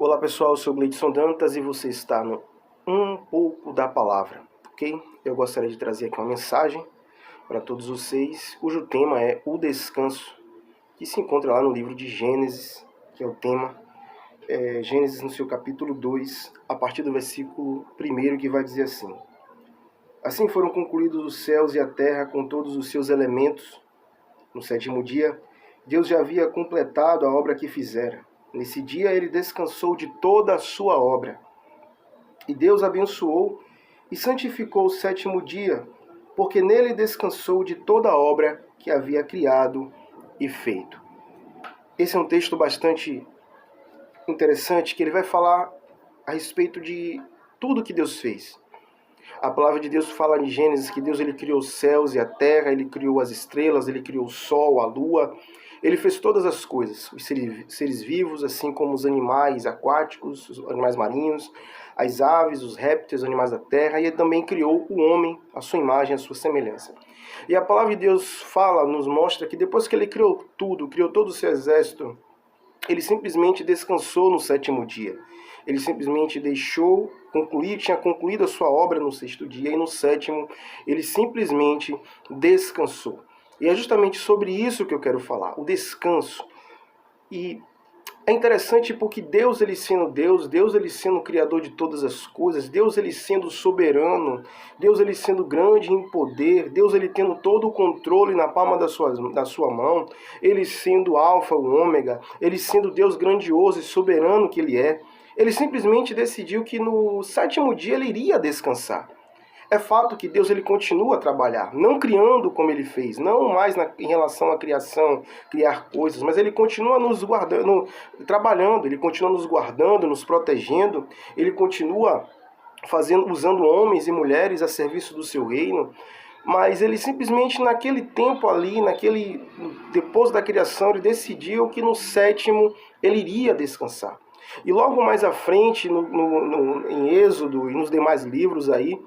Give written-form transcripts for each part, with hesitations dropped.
Olá pessoal, eu sou Gleidson Dantas e você está no Um Pouco da Palavra, ok? Eu gostaria de trazer aqui uma mensagem para todos vocês, cujo tema é o descanso, que se encontra lá no livro de Gênesis, que é o tema, Gênesis no seu capítulo 2, a partir do versículo 1, que vai dizer assim: Assim foram concluídos os céus e a terra com todos os seus elementos. No sétimo dia, Deus já havia completado a obra que fizera. Nesse dia ele descansou de toda a sua obra. E Deus abençoou e santificou o sétimo dia, porque nele descansou de toda a obra que havia criado e feito. Esse é um texto bastante interessante, que ele vai falar a respeito de tudo que Deus fez. A palavra de Deus fala em Gênesis que Deus ele criou os céus e a terra, ele criou as estrelas, ele criou o sol, a lua. Ele fez todas as coisas, os seres vivos, assim como os animais aquáticos, os animais marinhos, as aves, os répteis, os animais da terra, e ele também criou o homem, a sua imagem, a sua semelhança. E a palavra de Deus fala, nos mostra que depois que ele criou tudo, criou todo o seu exército, ele simplesmente descansou no sétimo dia. Ele simplesmente deixou concluir, tinha concluído a sua obra no sexto dia, e no sétimo ele simplesmente descansou. E é justamente sobre isso que eu quero falar, o descanso. E é interessante porque Deus ele sendo Deus, Deus ele sendo o criador de todas as coisas, Deus ele sendo soberano, Deus ele sendo grande em poder, Deus ele tendo todo o controle na palma da sua mão, ele sendo alfa, o ômega, ele sendo Deus grandioso e soberano que ele é, ele simplesmente decidiu que no sétimo dia ele iria descansar. É fato que Deus ele continua a trabalhar, não criando como ele fez, não mais em relação à criação, criar coisas, mas ele continua nos guardando, trabalhando, ele continua nos guardando, nos protegendo, ele continua usando homens e mulheres a serviço do seu reino. Mas ele simplesmente naquele tempo ali, depois da criação, ele decidiu que no sétimo ele iria descansar. E logo mais à frente, em Êxodo e nos demais livros aí,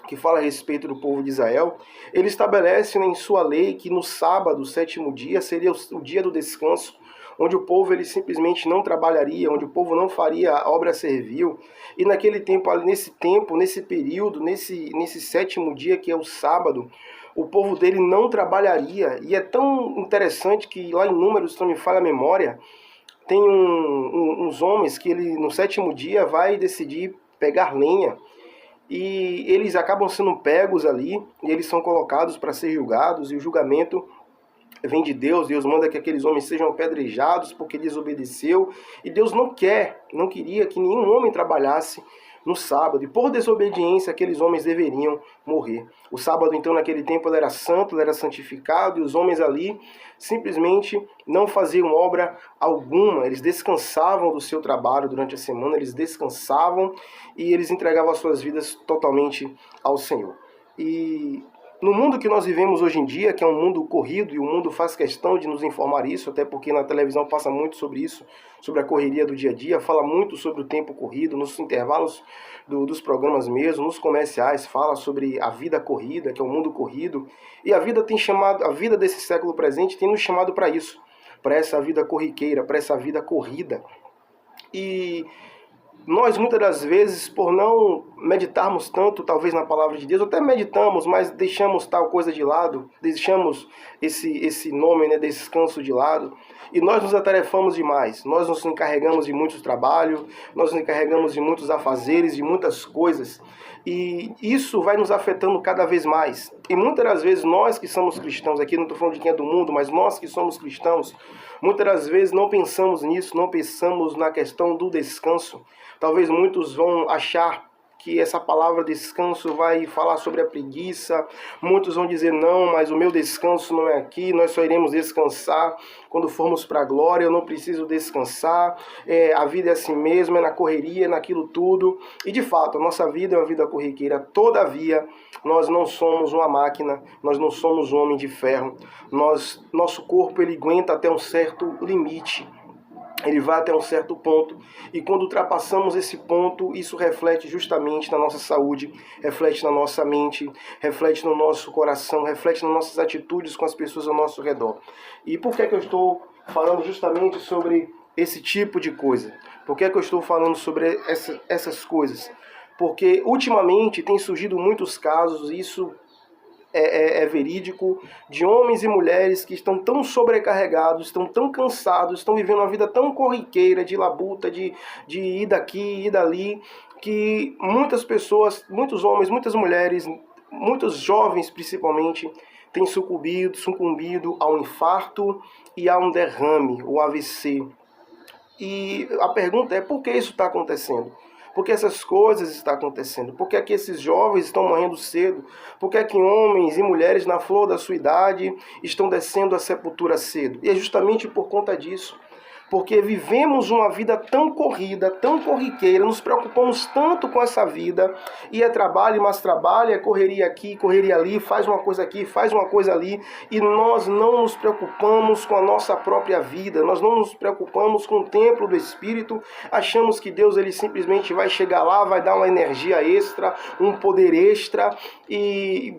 que fala a respeito do povo de Israel, ele estabelece em sua lei que no sábado, o sétimo dia, seria o dia do descanso, onde o povo ele simplesmente não trabalharia, onde o povo não faria a obra servil. E naquele tempo, nesse período, nesse sétimo dia, que é o sábado, o povo dele não trabalharia. E é tão interessante que lá em Números, se não me falha a memória, tem uns homens que ele no sétimo dia vai decidir pegar lenha. E eles acabam sendo pegos ali, e eles são colocados para ser julgados, e o julgamento vem de Deus. Deus manda que aqueles homens sejam apedrejados porque desobedeceu, e Deus não queria que nenhum homem trabalhasse no sábado, e por desobediência aqueles homens deveriam morrer. O sábado então naquele tempo ele era santo, ele era santificado, e os homens ali simplesmente não faziam obra alguma, eles descansavam do seu trabalho durante a semana, eles descansavam e eles entregavam as suas vidas totalmente ao Senhor. E no mundo que nós vivemos hoje em dia, que é um mundo corrido, e o mundo faz questão de nos informar isso, até porque na televisão passa muito sobre isso, sobre a correria do dia a dia, fala muito sobre o tempo corrido, nos intervalos dos programas mesmo, nos comerciais, fala sobre a vida corrida, que é o mundo corrido, e a vida desse século presente tem nos chamado para isso, para essa vida corriqueira, para essa vida corrida. E nós, muitas das vezes, por não meditarmos tanto, talvez, na palavra de Deus, até meditamos, mas deixamos tal coisa de lado, deixamos esse nome, né, descanso de lado, e nós nos atarefamos demais, nós nos encarregamos de muitos trabalhos, nós nos encarregamos de muitos afazeres, de muitas coisas, e isso vai nos afetando cada vez mais. E muitas das vezes, nós que somos cristãos, aqui não estou falando de quem é do mundo, mas nós que somos cristãos, muitas das vezes não pensamos nisso, não pensamos na questão do descanso. Talvez muitos vão achar que essa palavra descanso vai falar sobre a preguiça. Muitos vão dizer, não, mas o meu descanso não é aqui, nós só iremos descansar quando formos para a glória, eu não preciso descansar, a vida é assim mesmo, é na correria, é naquilo tudo. E de fato, a nossa vida é uma vida corriqueira, todavia, nós não somos uma máquina, nós não somos um homem de ferro. Nosso corpo ele aguenta até um certo limite. Ele vai até um certo ponto, e quando ultrapassamos esse ponto, isso reflete justamente na nossa saúde, reflete na nossa mente, reflete no nosso coração, reflete nas nossas atitudes com as pessoas ao nosso redor. E por que eu estou falando justamente sobre esse tipo de coisa? Por que é que eu estou falando sobre essas coisas? Porque ultimamente tem surgido muitos casos, isso é verídico, de homens e mulheres que estão tão sobrecarregados, estão tão cansados, estão vivendo uma vida tão corriqueira, de labuta, de ir daqui, ir dali, que muitas pessoas, muitos homens, muitas mulheres, muitos jovens principalmente, têm sucumbido ao infarto e a um derrame, o AVC. E a pergunta é, por que isso está acontecendo? Por que essas coisas estão acontecendo? Por que é que esses jovens estão morrendo cedo? Por que é que homens e mulheres na flor da sua idade estão descendo à sepultura cedo? E é justamente por conta disso. Porque vivemos uma vida tão corrida, tão corriqueira, nos preocupamos tanto com essa vida, e é trabalho, mais trabalho, é correria aqui, correria ali, faz uma coisa aqui, faz uma coisa ali, e nós não nos preocupamos com a nossa própria vida, nós não nos preocupamos com o templo do Espírito, achamos que Deus ele simplesmente vai chegar lá, vai dar uma energia extra, um poder extra, e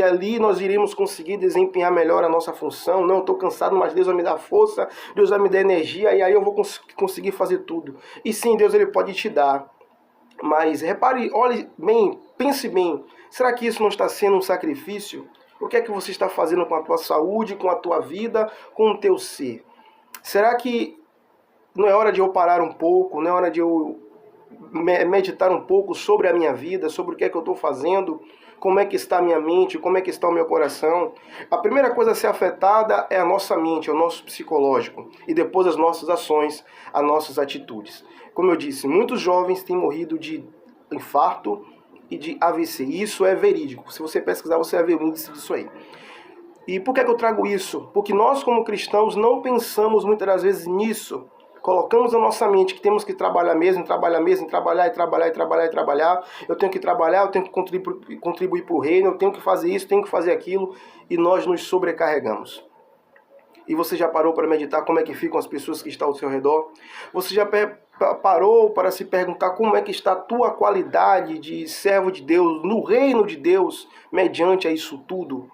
ali nós iremos conseguir desempenhar melhor a nossa função. Não, eu estou cansado, mas Deus vai me dar força, Deus vai me dar energia, e aí eu vou conseguir fazer tudo. E sim, Deus ele pode te dar. Mas repare, olhe bem, pense bem. Será que isso não está sendo um sacrifício? O que é que você está fazendo com a tua saúde, com a tua vida, com o teu ser? Será que não é hora de eu parar um pouco? Não é hora de eu meditar um pouco sobre a minha vida, sobre o que é que eu estou fazendo? Como é que está a minha mente, como é que está o meu coração? A primeira coisa a ser afetada é a nossa mente, é o nosso psicológico. E depois as nossas ações, as nossas atitudes. Como eu disse, muitos jovens têm morrido de infarto e de AVC. Isso é verídico. Se você pesquisar, você vai ver o índice disso aí. E por que é que eu trago isso? Porque nós, como cristãos, não pensamos muitas das vezes nisso. Colocamos na nossa mente que temos que trabalhar mesmo, trabalhar, eu tenho que trabalhar, eu tenho que contribuir para o reino, eu tenho que fazer isso, tenho que fazer aquilo, e nós nos sobrecarregamos. E você já parou para meditar como é que ficam as pessoas que estão ao seu redor? Você já parou para se perguntar como é que está a tua qualidade de servo de Deus, no reino de Deus, mediante a isso tudo?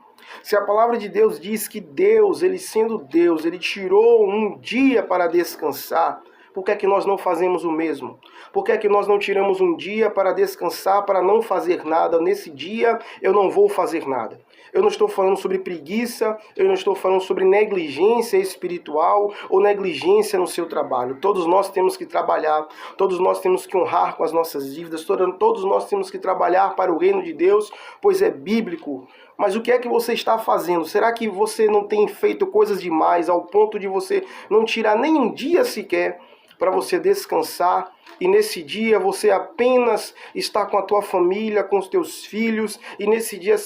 Se a palavra de Deus diz que Deus, ele sendo Deus, ele tirou um dia para descansar, por que é que nós não fazemos o mesmo? Por que é que nós não tiramos um dia para descansar, para não fazer nada? Nesse dia eu não vou fazer nada. Eu não estou falando sobre preguiça, eu não estou falando sobre negligência espiritual ou negligência no seu trabalho. Todos nós temos que trabalhar, todos nós temos que honrar com as nossas dívidas, todos nós temos que trabalhar para o reino de Deus, pois é bíblico. Mas o que é que você está fazendo? Será que você não tem feito coisas demais ao ponto de você não tirar nem um dia sequer para você descansar? E nesse dia você apenas está com a tua família, com os teus filhos, e nesse dia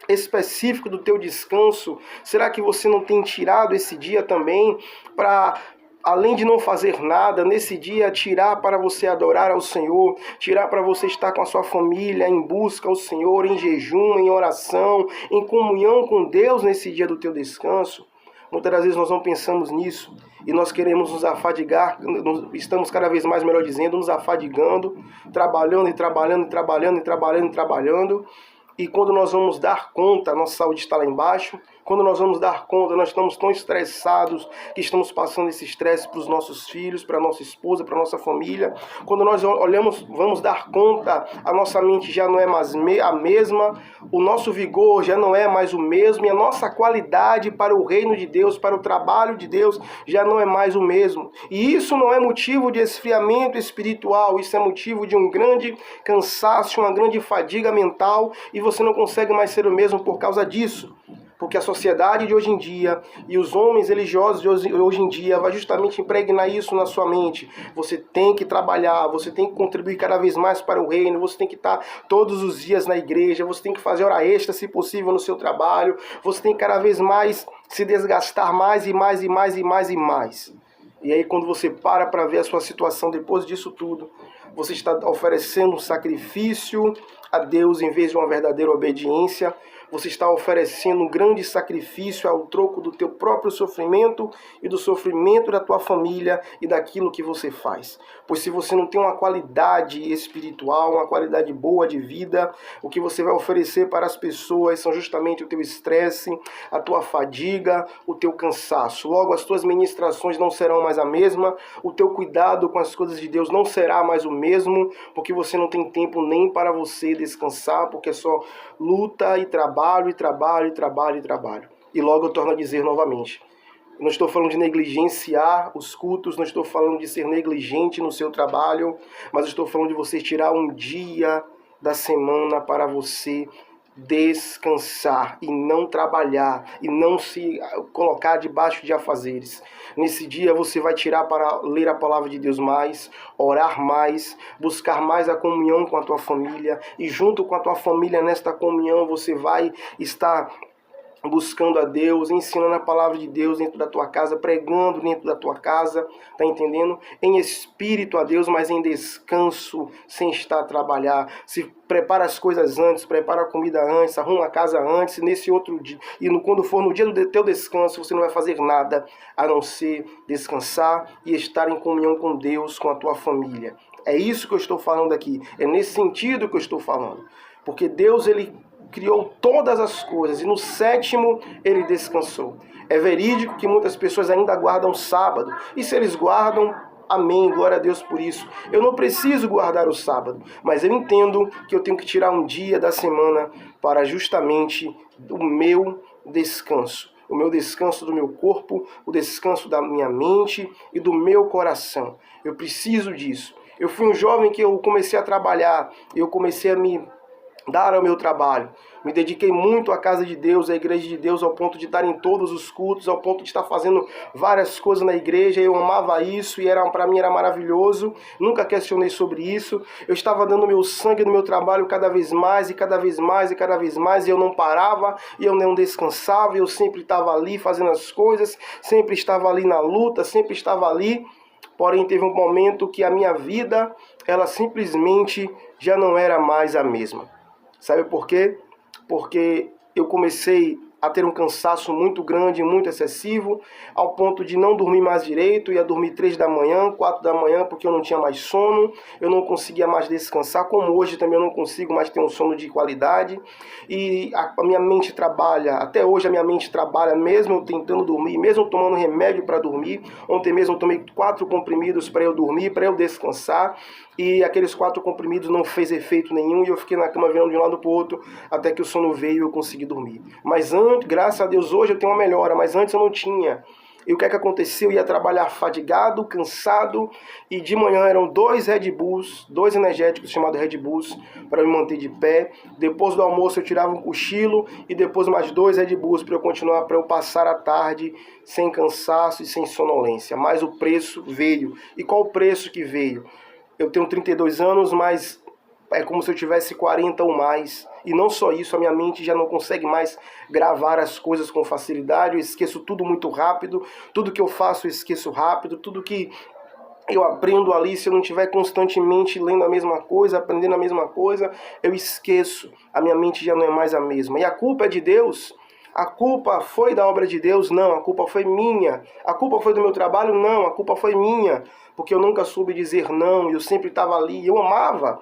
específico do teu descanso, será que você não tem tirado esse dia também para, além de não fazer nada, nesse dia tirar para você adorar ao Senhor, tirar para você estar com a sua família em busca ao Senhor, em jejum, em oração, em comunhão com Deus nesse dia do teu descanso? Muitas das vezes nós não pensamos nisso e nós queremos nos afadigar, estamos cada vez mais, melhor dizendo, nos afadigando, trabalhando. E quando nós vamos dar conta, a nossa saúde está lá embaixo. Quando nós vamos dar conta, nós estamos tão estressados que estamos passando esse estresse para os nossos filhos, para a nossa esposa, para a nossa família. Quando nós vamos dar conta, a nossa mente já não é mais a mesma, o nosso vigor já não é mais o mesmo, e a nossa qualidade para o reino de Deus, para o trabalho de Deus, já não é mais o mesmo. E isso não é motivo de esfriamento espiritual, isso é motivo de um grande cansaço, uma grande fadiga mental, e você não consegue mais ser o mesmo por causa disso. Porque a sociedade de hoje em dia e os homens religiosos de hoje em dia vai justamente impregnar isso na sua mente. Você tem que trabalhar, você tem que contribuir cada vez mais para o reino, você tem que estar todos os dias na igreja, você tem que fazer hora extra, se possível, no seu trabalho, você tem que cada vez mais se desgastar mais. E aí quando você para ver a sua situação depois disso tudo, você está oferecendo um sacrifício a Deus em vez de uma verdadeira obediência, você está oferecendo um grande sacrifício ao troco do teu próprio sofrimento e do sofrimento da tua família e daquilo que você faz. Pois se você não tem uma qualidade espiritual, uma qualidade boa de vida, o que você vai oferecer para as pessoas são justamente o teu estresse, a tua fadiga, o teu cansaço. Logo, as tuas ministrações não serão mais a mesma, o teu cuidado com as coisas de Deus não será mais o mesmo, porque você não tem tempo nem para você descansar, porque é só luta e trabalho, e trabalho, e trabalho, e trabalho. E logo eu torno a dizer novamente, não estou falando de negligenciar os cultos, não estou falando de ser negligente no seu trabalho, mas estou falando de você tirar um dia da semana para você descansar e não trabalhar e não se colocar debaixo de afazeres. Nesse dia você vai tirar para ler a palavra de Deus mais, orar mais, buscar mais a comunhão com a tua família, e junto com a tua família nesta comunhão você vai estar buscando a Deus, ensinando a palavra de Deus dentro da tua casa, pregando dentro da tua casa, tá entendendo? Em espírito a Deus, mas em descanso, sem estar a trabalhar. Se prepara as coisas antes, prepara a comida antes, arruma a casa antes, nesse outro dia, e quando for no dia do teu descanso, você não vai fazer nada a não ser descansar e estar em comunhão com Deus, com a tua família. É isso que eu estou falando aqui, é nesse sentido que eu estou falando. Porque Deus, Ele criou todas as coisas e no sétimo Ele descansou. É verídico que muitas pessoas ainda guardam sábado. E se eles guardam, amém, glória a Deus por isso. Eu não preciso guardar o sábado, mas eu entendo que eu tenho que tirar um dia da semana para justamente o meu descanso. O meu descanso do meu corpo, o descanso da minha mente e do meu coração. Eu preciso disso. Eu fui um jovem que eu comecei a trabalhar, eu comecei a me dar ao meu trabalho. Me dediquei muito à casa de Deus, à igreja de Deus, ao ponto de estar em todos os cultos, ao ponto de estar fazendo várias coisas na igreja. Eu amava isso e para mim era maravilhoso. Nunca questionei sobre isso. Eu estava dando meu sangue no meu trabalho cada vez mais e cada vez mais e cada vez mais, e eu não parava, e eu não descansava, e eu sempre estava ali fazendo as coisas, sempre estava ali na luta, sempre estava ali. Porém, teve um momento que a minha vida, ela simplesmente já não era mais a mesma. Sabe por quê? Porque eu comecei a ter um cansaço muito grande, muito excessivo, ao ponto de não dormir mais direito, ia dormir 3 da manhã, 4 da manhã, porque eu não tinha mais sono, eu não conseguia mais descansar, como hoje também eu não consigo mais ter um sono de qualidade, e a minha mente trabalha, até hoje a minha mente trabalha, mesmo eu tentando dormir, mesmo tomando remédio para dormir. Ontem mesmo eu tomei 4 comprimidos para eu dormir, para eu descansar, e aqueles 4 comprimidos não fez efeito nenhum, e eu fiquei na cama virando de um lado para o outro, até que o sono veio e eu consegui dormir. Mas antes, graças a Deus, hoje eu tenho uma melhora, mas antes eu não tinha. E o que é que aconteceu? Eu ia trabalhar fadigado, cansado, e de manhã eram 2 Red Bulls, 2 energéticos chamados Red Bulls, para me manter de pé. Depois do almoço eu tirava um cochilo, e depois mais 2 Red Bulls para eu continuar, para eu passar a tarde sem cansaço e sem sonolência. Mas o preço veio. E qual o preço que veio? Eu tenho 32 anos, mas é como se eu tivesse 40 ou mais. E não só isso, a minha mente já não consegue mais gravar as coisas com facilidade. Eu esqueço tudo muito rápido. Tudo que eu faço eu esqueço rápido. Tudo que eu aprendo ali, se eu não estiver constantemente lendo a mesma coisa, aprendendo a mesma coisa, eu esqueço. A minha mente já não é mais a mesma. E a culpa é de Deus? A culpa foi da obra de Deus? Não, a culpa foi minha. A culpa foi do meu trabalho? Não, a culpa foi minha. Porque eu nunca soube dizer não, eu sempre estava ali, eu amava.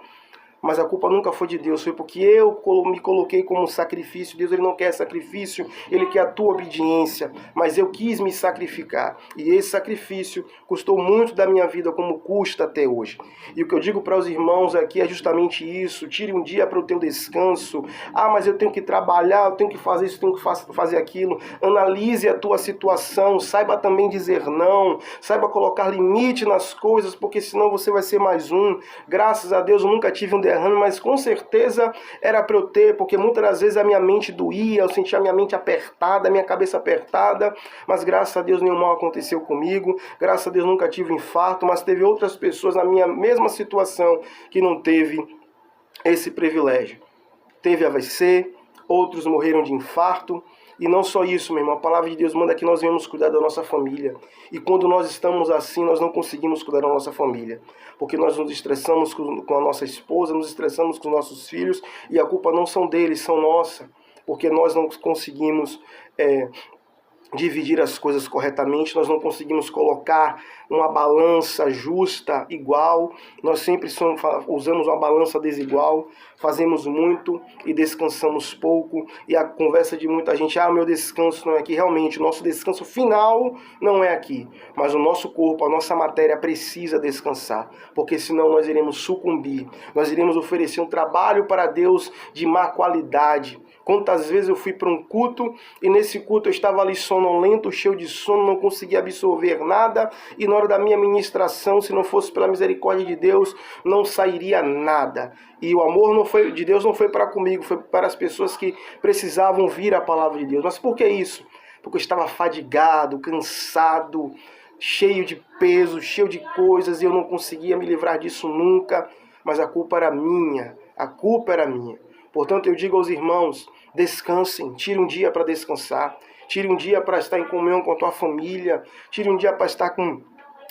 Mas a culpa nunca foi de Deus, foi porque eu me coloquei como um sacrifício. Deus, Ele não quer sacrifício, Ele quer a tua obediência. Mas eu quis me sacrificar. E esse sacrifício custou muito da minha vida, como custa até hoje. E o que eu digo para os irmãos aqui é justamente isso. Tire um dia para o teu descanso. Ah, mas eu tenho que trabalhar, eu tenho que fazer isso, eu tenho que fazer aquilo. Analise a tua situação, saiba também dizer não. Saiba colocar limite nas coisas, porque senão você vai ser mais um. Graças a Deus eu nunca tive um derrame, mas com certeza era para eu ter, porque muitas das vezes a minha mente doía, eu sentia a minha mente apertada, a minha cabeça apertada, mas graças a Deus nenhum mal aconteceu comigo, graças a Deus nunca tive infarto, mas teve outras pessoas na minha mesma situação que não teve esse privilégio. Teve AVC, outros morreram de infarto. E não só isso, meu irmão, a palavra de Deus manda que nós venhamos cuidar da nossa família. E quando nós estamos assim, nós não conseguimos cuidar da nossa família. Porque nós nos estressamos com a nossa esposa, nos estressamos com os nossos filhos, e a culpa não são deles, são nossa. porque nós não conseguimos dividir as coisas corretamente, nós não conseguimos colocar uma balança justa, igual, nós sempre usamos uma balança desigual, fazemos muito e descansamos pouco, e a conversa de muita gente, meu descanso não é aqui, realmente, o nosso descanso final não é aqui, mas o nosso corpo, a nossa matéria precisa descansar, porque senão nós iremos sucumbir, nós iremos oferecer um trabalho para Deus de má qualidade. Quantas vezes eu fui para um culto e nesse culto eu estava ali sonolento, cheio de sono, não conseguia absorver nada, e na hora da minha ministração, se não fosse pela misericórdia de Deus, não sairia nada. E o amor de Deus não foi para comigo, foi para as pessoas que precisavam ouvir a palavra de Deus. Mas por que isso? Porque eu estava fadigado, cansado, cheio de peso, cheio de coisas, e eu não conseguia me livrar disso nunca, mas a culpa era minha, a culpa era minha. Portanto, eu digo aos irmãos, descansem, tire um dia para descansar, tire um dia para estar em comunhão com a tua família, tire um dia para estar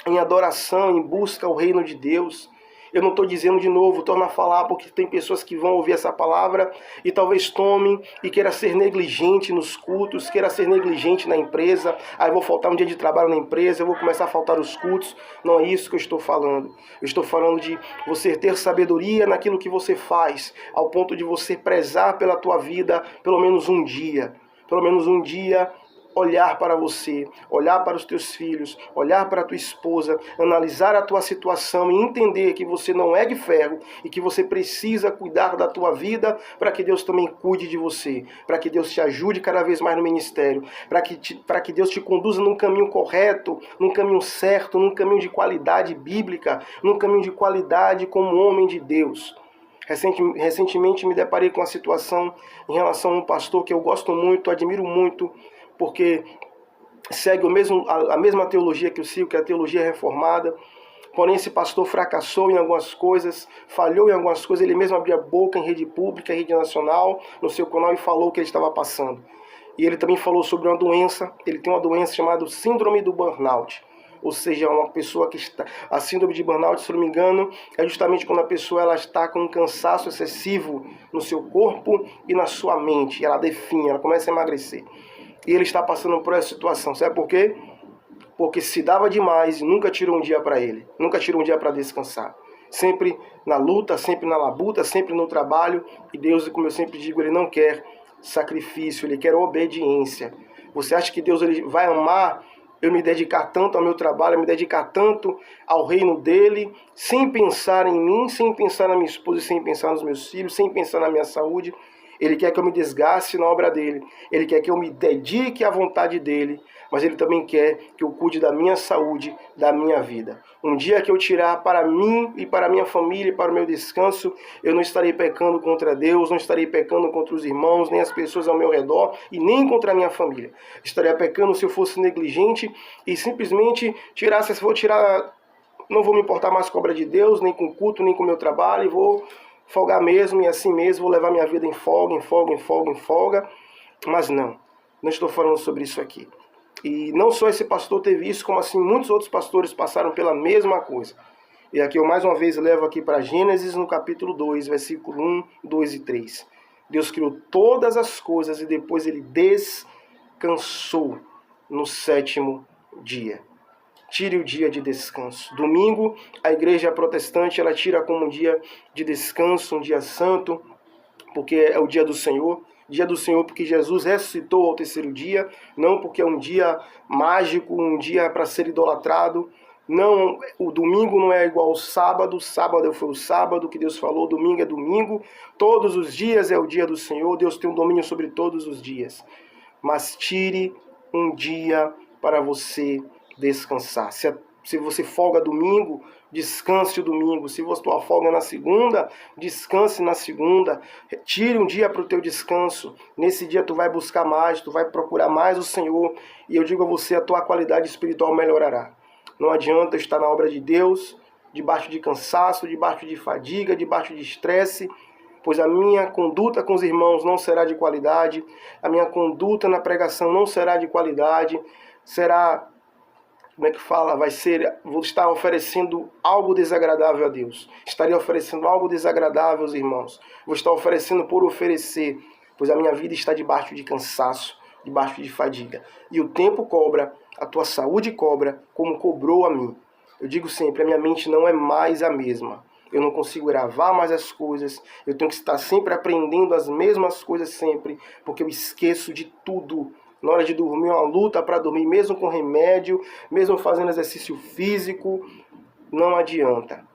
em adoração, em busca ao reino de Deus. Eu não estou dizendo de novo, torno a falar, porque tem pessoas que vão ouvir essa palavra e talvez tomem e queira ser negligente nos cultos, queira ser negligente na empresa. Aí vou faltar um dia de trabalho na empresa, eu vou começar a faltar os cultos. Não é isso que eu estou falando. Eu estou falando de você ter sabedoria naquilo que você faz, ao ponto de você prezar pela tua vida pelo menos um dia. Pelo menos um dia olhar para você, olhar para os teus filhos, olhar para a tua esposa, analisar a tua situação e entender que você não é de ferro e que você precisa cuidar da tua vida para que Deus também cuide de você, para que Deus te ajude cada vez mais no ministério, para que Deus te conduza num caminho correto, num caminho certo, num caminho de qualidade bíblica, num caminho de qualidade como homem de Deus. Recentemente me deparei com uma situação em relação a um pastor que eu gosto muito, admiro muito, porque segue a mesma teologia que eu sigo, que é a teologia reformada. Porém, esse pastor fracassou em algumas coisas, falhou em algumas coisas. Ele mesmo abriu a boca em rede pública, em rede nacional, no seu canal, e falou o que ele estava passando. E ele também falou sobre uma doença. Ele tem uma doença chamada síndrome do burnout. Ou seja, uma pessoa que está... A síndrome de burnout, se não me engano, é justamente quando a pessoa ela está com um cansaço excessivo no seu corpo e na sua mente. Ela definha, ela começa a emagrecer. E ele está passando por essa situação. Sabe por quê? Porque se dava demais e nunca tirou um dia para ele. Nunca tirou um dia para descansar. Sempre na luta, sempre na labuta, sempre no trabalho. E Deus, como eu sempre digo, Ele não quer sacrifício, Ele quer obediência. Você acha que Deus ele vai amar eu me dedicar tanto ao meu trabalho, me dedicar tanto ao reino dele, sem pensar em mim, sem pensar na minha esposa, sem pensar nos meus filhos, sem pensar na minha saúde? Ele quer que eu me desgaste na obra dele. Ele quer que eu me dedique à vontade dele. Mas ele também quer que eu cuide da minha saúde, da minha vida. Um dia que eu tirar para mim e para a minha família e para o meu descanso, eu não estarei pecando contra Deus, não estarei pecando contra os irmãos, nem as pessoas ao meu redor e nem contra a minha família. Estaria pecando se eu fosse negligente e simplesmente tirasse, se vou tirar, não vou me importar mais com a obra de Deus, nem com o culto, nem com o meu trabalho, e vou folgar mesmo, e assim mesmo vou levar minha vida em folga, em folga, em folga, em folga. Mas não estou falando sobre isso aqui. E não só esse pastor teve isso, como assim muitos outros pastores passaram pela mesma coisa. E aqui eu mais uma vez levo aqui para Gênesis no capítulo 2, versículo 1, 2 e 3. Deus criou todas as coisas e depois ele descansou no sétimo dia. Tire o dia de descanso. Domingo, a igreja protestante, ela tira como um dia de descanso, um dia santo, porque é o dia do Senhor. Dia do Senhor porque Jesus ressuscitou ao terceiro dia, não porque é um dia mágico, um dia para ser idolatrado. Não, o domingo não é igual ao sábado. Sábado foi o sábado que Deus falou, domingo é domingo. Todos os dias é o dia do Senhor, Deus tem um domínio sobre todos os dias. Mas tire um dia para você descansar. Se você folga domingo, descanse o domingo. Se você folga na segunda, descanse na segunda. Tire um dia para o teu descanso. Nesse dia tu vai buscar mais, tu vai procurar mais o Senhor. E eu digo a você, a tua qualidade espiritual melhorará. Não adianta estar na obra de Deus, debaixo de cansaço, debaixo de fadiga, debaixo de estresse, pois a minha conduta com os irmãos não será de qualidade, a minha conduta na pregação não será de qualidade, será... Como é que fala? Vou estar oferecendo algo desagradável a Deus. Estaria oferecendo algo desagradável aos irmãos. Vou estar oferecendo por oferecer. pois a minha vida está debaixo de cansaço, debaixo de fadiga. E o tempo cobra, a tua saúde cobra, como cobrou a mim. Eu digo sempre, a minha mente não é mais a mesma. Eu não consigo gravar mais as coisas, eu tenho que estar sempre aprendendo as mesmas coisas sempre, porque eu esqueço de tudo. Na hora de dormir, uma luta para dormir, mesmo com remédio, mesmo fazendo exercício físico, não adianta.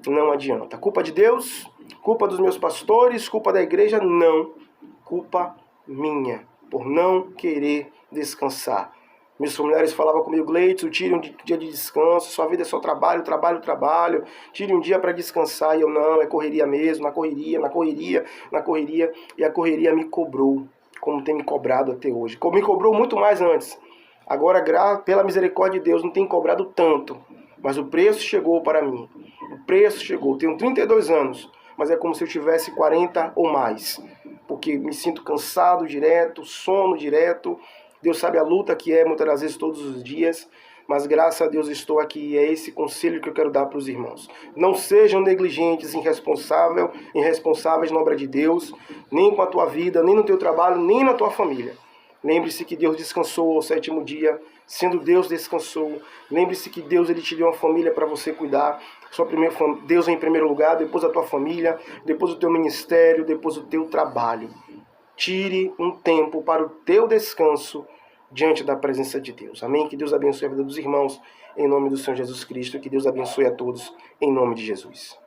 Não adianta. Culpa de Deus? Culpa dos meus pastores? Culpa da igreja? Não. Culpa minha, por não querer descansar. Meus familiares falavam comigo, Gleidson, tire um dia de descanso, sua vida é só trabalho, trabalho, trabalho, tire um dia para descansar. E eu, não, é correria mesmo, na correria, e a correria me cobrou, como tem me cobrado até hoje. Me cobrou muito mais antes. Agora, pela misericórdia de Deus, não tem cobrado tanto, mas o preço chegou para mim. O preço chegou. Tenho 32 anos, mas é como se eu tivesse 40 ou mais, porque me sinto cansado direto, sono direto. Deus sabe a luta que é, muitas das vezes, todos os dias, mas graças a Deus estou aqui e é esse conselho que eu quero dar para os irmãos. Não sejam negligentes, irresponsáveis na obra de Deus, nem com a tua vida, nem no teu trabalho, nem na tua família. Lembre-se que Deus descansou ao 7º dia, sendo Deus descansou. Lembre-se que Deus ele te deu uma família para você cuidar. Deus em primeiro lugar, depois a tua família, depois o teu ministério, depois o teu trabalho. Tire um tempo para o teu descanso diante da presença de Deus. Amém? Que Deus abençoe a vida dos irmãos, em nome do Senhor Jesus Cristo. Que Deus abençoe a todos, em nome de Jesus.